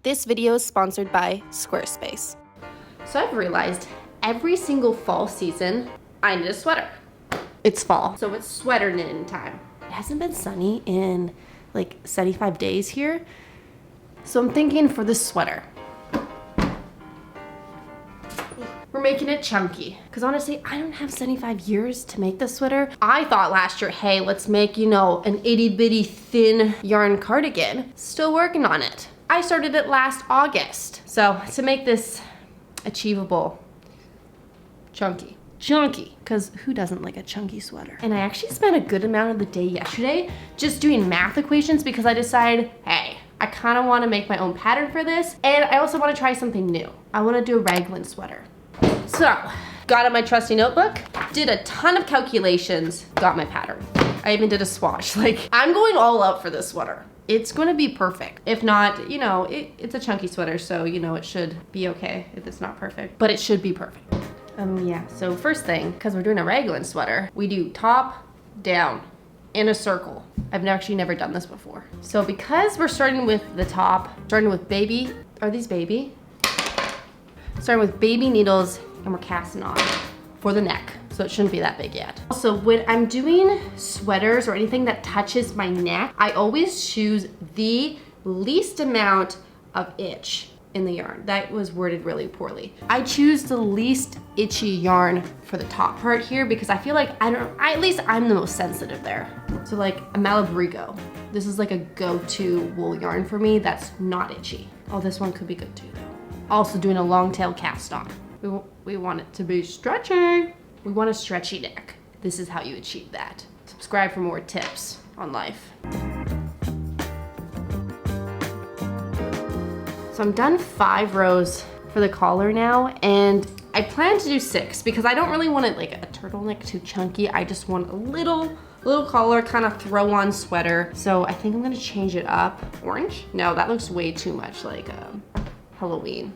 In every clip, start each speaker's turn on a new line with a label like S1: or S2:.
S1: This video is sponsored by Squarespace.
S2: So I've realized every single fall season, I need a sweater. It's fall, so it's sweater knitting time. It hasn't been sunny in like 75 days here. So I'm thinking for this sweater, we're making it chunky. Because honestly, I don't have 75 years to make this sweater. I thought last year, hey, let's make, an itty bitty thin yarn cardigan. Still working on it. I started it last August. So to make this achievable, chunky, because who doesn't like a chunky sweater? And I actually spent a good amount of the day yesterday just doing math equations because I decided, hey, I kind of want to make my own pattern for this. And I also want to try something new. I want to do a raglan sweater. So, got out my trusty notebook, did a ton of calculations, got my pattern. I even did a swatch. I'm going all out for this sweater. It's going to be perfect. If not, it's a chunky sweater, so, it should be okay if it's not perfect. But it should be perfect. Yeah, so first thing, because we're doing a raglan sweater, we do top, down, in a circle. I've actually never done this before. So because we're starting with the top, starting with baby, are these baby? Starting with baby needles, and we're casting on for the neck. So it shouldn't be that big yet. Also, when I'm doing sweaters or anything that touches my neck, I always choose the least amount of itch in the yarn. That was worded really poorly. I choose the least itchy yarn for the top part here because I feel like at least I'm the most sensitive there. So like a Malabrigo. This is like a go-to wool yarn for me that's not itchy. Oh, this one could be good too though. Also doing a long tail cast on. We want it to be stretchy. We want a stretchy neck. This is how you achieve that. Subscribe for more tips on life. So I'm done 5 rows for the collar now, and I plan to do 6 because I don't really want it like a turtleneck too chunky. I just want a little collar, kind of throw on sweater. So I think I'm gonna change it up. Orange? No, that looks way too much like Halloween.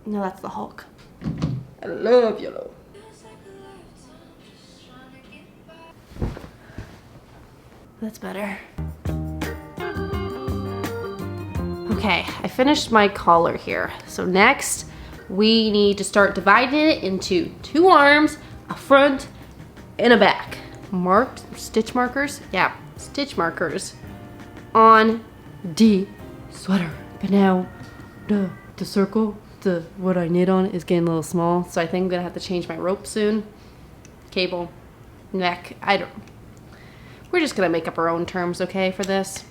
S2: No, that's the Hulk. I love yellow. That's better. Okay, I finished my collar here. So next, we need to start dividing it into 2 arms, a front, and a back. Marked stitch markers? Yeah, stitch markers on the sweater. But now, the circle, what I knit on is getting a little small, so I think I'm gonna have to change my rope soon. Cable, neck, we're just gonna make up our own terms, okay, for this.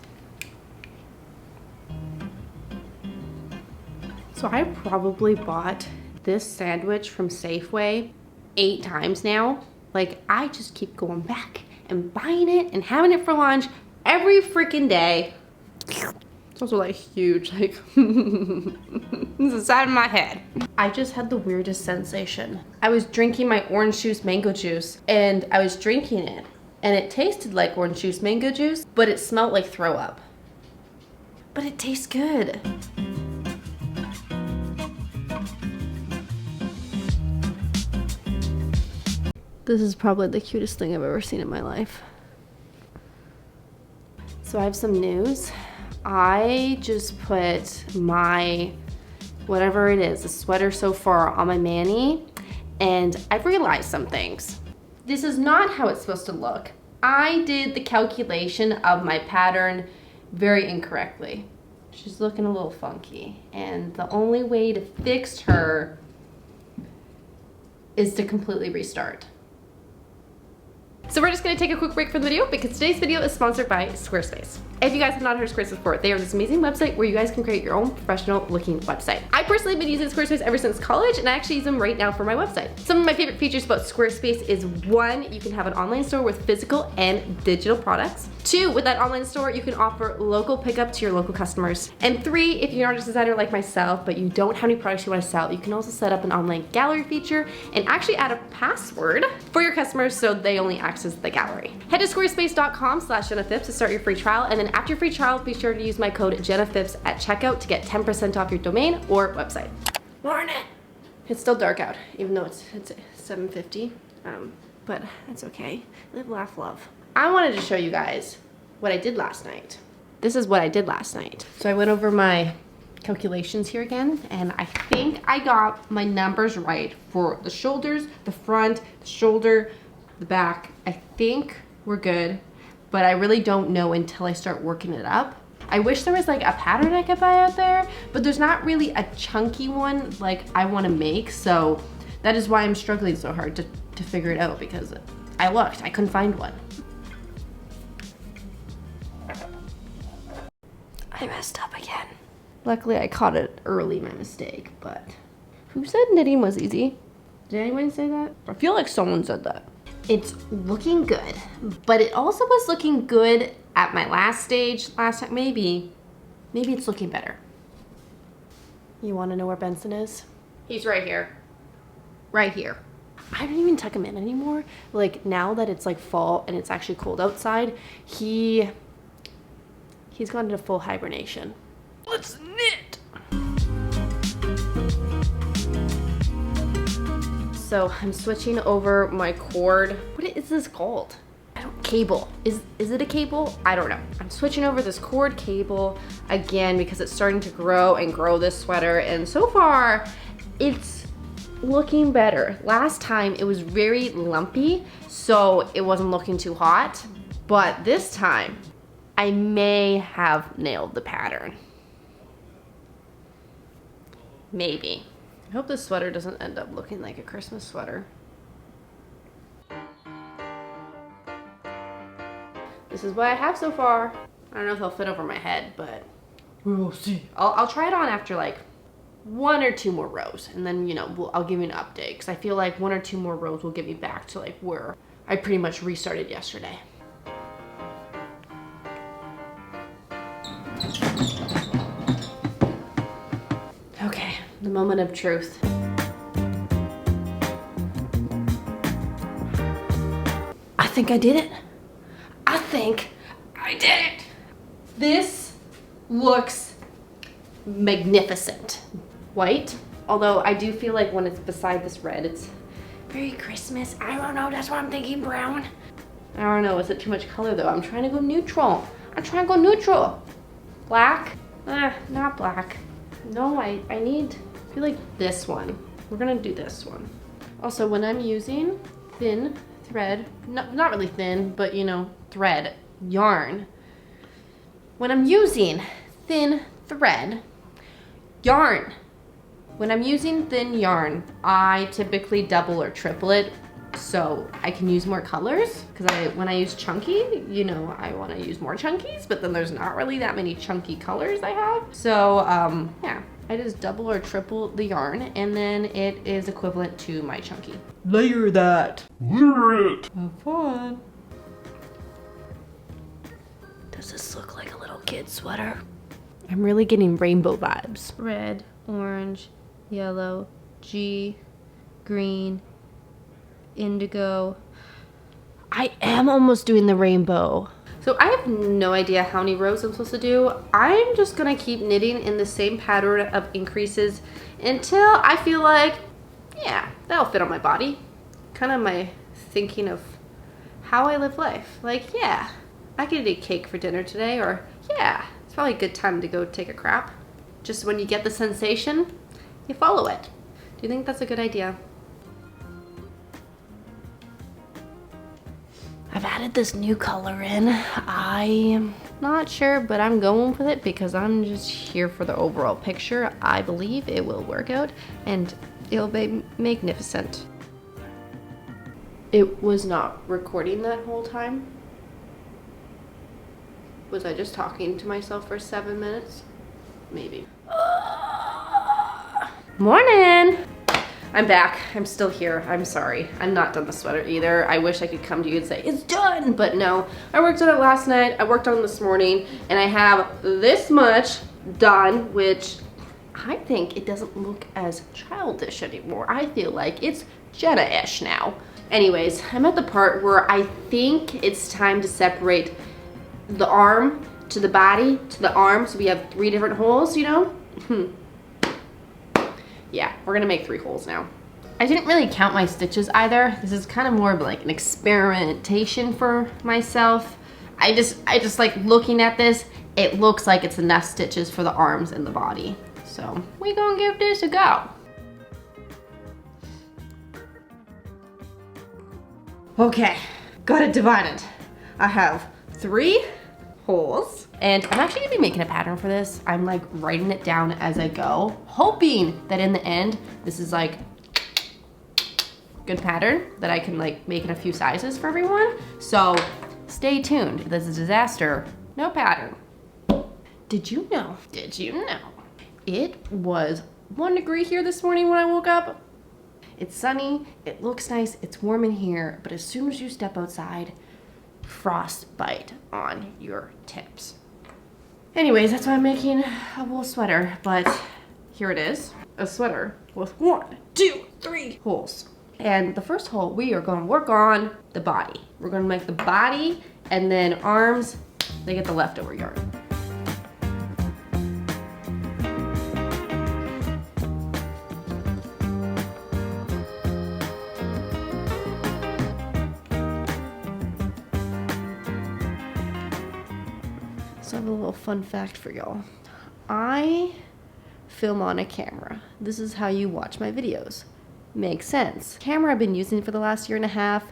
S2: So I probably bought this sandwich from Safeway 8 times now. I just keep going back and buying it and having it for lunch every freaking day. It's also huge, it's inside of my head. I just had the weirdest sensation. I was drinking my orange juice, mango juice, and I was drinking it, and it tasted like orange juice, mango juice, but it smelled like throw up. But it tastes good. This is probably the cutest thing I've ever seen in my life. So I have some news. I just put my, whatever it is, the sweater so far on my mani, and I've realized some things. This is not how it's supposed to look. I did the calculation of my pattern very incorrectly. She's looking a little funky, and the only way to fix her is to completely restart. So we're just gonna take a quick break from the video because today's video is sponsored by Squarespace. If you guys have not heard of Squarespace before, they are this amazing website where you guys can create your own professional looking website. I personally have been using Squarespace ever since college, and I actually use them right now for my website. Some of my favorite features about Squarespace is 1, you can have an online store with physical and digital products. 2, with that online store, you can offer local pickup to your local customers. And 3, if you're an artist designer like myself, but you don't have any products you want to sell, you can also set up an online gallery feature and actually add a password for your customers so they only access the gallery. Head to squarespace.com/JennaPhipps to start your free trial, and then after your free trial, be sure to use my code JennaPhipps at checkout to get 10% off your domain or website. Morning! It's still dark out, even though it's 7:50, but that's okay. Live, laugh, love. I wanted to show you guys what I did last night. This is what I did last night. So I went over my calculations here again, and I think I got my numbers right for the shoulders, the front, the shoulder, the back. I think we're good, but I really don't know until I start working it up. I wish there was like a pattern I could buy out there, but there's not really a chunky one like I want to make, so that is why I'm struggling so hard to figure it out, because I looked, I couldn't find one. I messed up again. Luckily, I caught it early, my mistake, but who said knitting was easy? Did anyone say that? I feel like someone said that. It's looking good, but it also was looking good at my last stage last time. Maybe it's looking better.
S1: You want to know where Benson is?
S2: He's right here. Right here.
S1: I don't even tuck him in anymore. Like, now that it's like fall and it's actually cold outside, he's gone into full hibernation. Let's knit!
S2: So I'm switching over my cord. What is this called? Cable. Is it a cable? I don't know. I'm switching over this cord cable again because it's starting to grow and grow this sweater, and so far it's looking better. Last time it was very lumpy, so it wasn't looking too hot, but this time I may have nailed the pattern. Maybe. I hope this sweater doesn't end up looking like a Christmas sweater. This is what I have so far. I don't know if they'll fit over my head, but we'll see. I'll try it on after like 1 or 2 more rows, and then, you know, I'll give you an update, because I feel like 1 or 2 more rows will get me back to like where I pretty much restarted yesterday. Okay, the moment of truth. I think I did it. I think I did it. This looks magnificent. White, although I do feel like when it's beside this red, it's very Christmas. I don't know, that's what I'm thinking. Brown. I don't know, is it too much color though? I'm trying to go neutral. I'm trying to go neutral. Black? Not black. No, I feel like this one. We're gonna do this one. Also, when I'm using thin thread, not really thin, but you know, thread, yarn. When I'm using thin thread, yarn. When I'm using thin yarn, I typically double or triple it so I can use more colors, because when I use chunky, you know, I want to use more chunkies, but then there's not really that many chunky colors I have. So yeah, I just double or triple the yarn, and then it is equivalent to my chunky.
S3: Layer that. Layer it.
S2: Have fun.
S1: Does this look like a little kid sweater?
S2: I'm really getting rainbow vibes. Red, orange, yellow, green, indigo. I am almost doing the rainbow. So I have no idea how many rows I'm supposed to do. I'm just gonna keep knitting in the same pattern of increases until I feel like, yeah, that'll fit on my body. Kind of my thinking of how I live life. Like, yeah, I could eat cake for dinner today, or yeah, it's probably a good time to go take a crap. Just when you get the sensation, you follow it. Do you think that's a good idea?
S1: I've added this new color in.
S2: I'm not sure, but I'm going with it because I'm just here for the overall picture. I believe it will work out and it'll be magnificent. It was not recording that whole time. Was I just talking to myself for 7 minutes? Maybe. Morning! I'm back. I'm still here. I'm sorry. I'm not done the sweater either. I wish I could come to you and say, it's done! But no. I worked on it last night. I worked on it this morning. And I have this much done, which I think it doesn't look as childish anymore. I feel like it's Jenna-ish now. Anyways, I'm at the part where I think it's time to separate the arm to the body to the arm, so we have 3 different holes, you know? Yeah, we're gonna make 3 holes now. I didn't really count my stitches either. This is kind of more of like an experimentation for myself. I just like looking at this. It looks like it's enough stitches for the arms and the body. So we gonna give this a go. Okay, got it divided. I have 3 holes, and I'm actually gonna be making a pattern for this. I'm like writing it down as I go, hoping that in the end, this is like good pattern that I can like make in a few sizes for everyone. So stay tuned. If this is a disaster, no pattern. Did you know? It was 1 degree here this morning when I woke up. It's sunny, it looks nice, it's warm in here, but as soon as you step outside, frostbite on your tips. Anyways, that's why I'm making a wool sweater, but here it is, a sweater with 1, 2, 3 holes. And the first hole, we are gonna work on the body. We're gonna make the body, and then arms, they get the leftover yarn. So I have a little fun fact for y'all. I film on a camera. This is how you watch my videos. Makes sense. Camera I've been using for the last 1.5 years,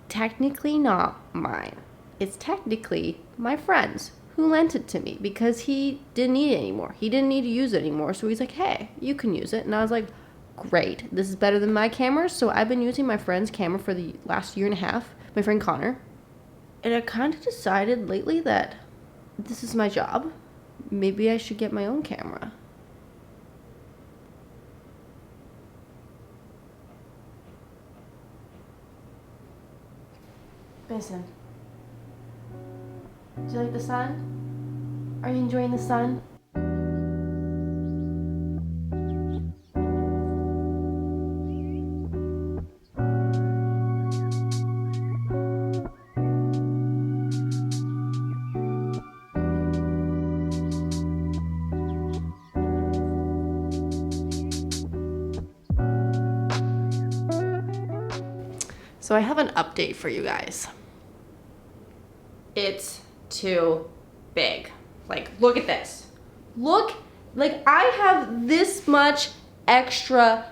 S2: technically not mine. It's technically my friend's who lent it to me because he didn't need it anymore. He didn't need to use it anymore. So he's like, hey, you can use it. And I was like, great. This is better than my camera. So I've been using my friend's camera for the last 1.5 years, my friend Connor. And I kind of decided lately that this is my job. Maybe I should get my own camera. Mason, do you like the sun? Are you enjoying the sun? So I have an update for you guys. It's too big. Like, look at this. Look, like I have this much extra.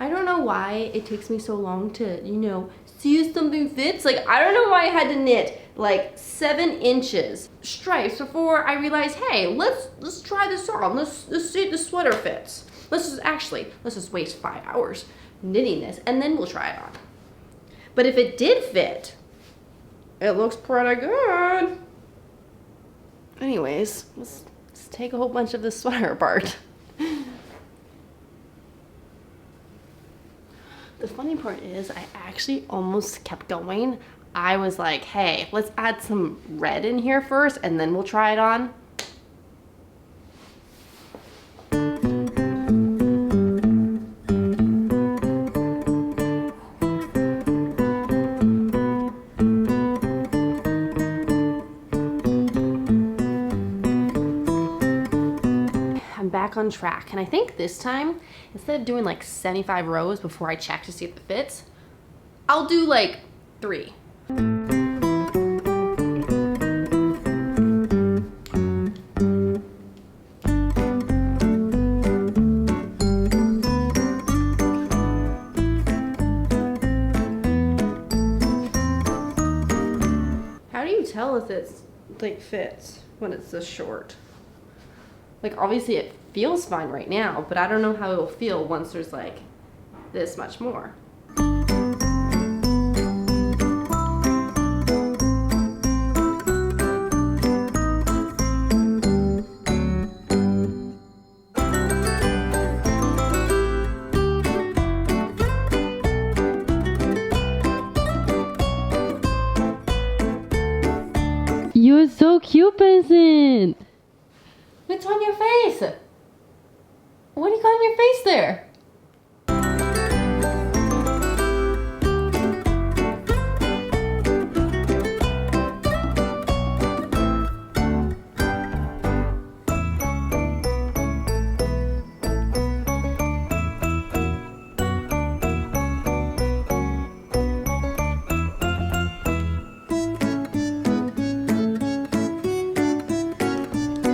S2: I don't know why it takes me so long to, see if something fits. Like, I don't know why I had to knit like 7 inches stripes before I realized, hey, let's try this on. Let's see if the sweater fits. Let's just waste 5 hours knitting this and then we'll try it on. But if it did fit, it looks pretty good. Anyways, let's take a whole bunch of this sweater apart. The funny part is I actually almost kept going. I was like, hey, let's add some red in here first and then we'll try it on. Back on track, and I think this time instead of doing like 75 rows before I check to see if it fits, I'll do like 3. How do you tell if it's like fits when it's this short? Like, obviously it feels fine right now, but I don't know how it'll feel once there's like this much more.
S1: You're so cute, Benson.
S2: What's on your face? What do you got on your face there?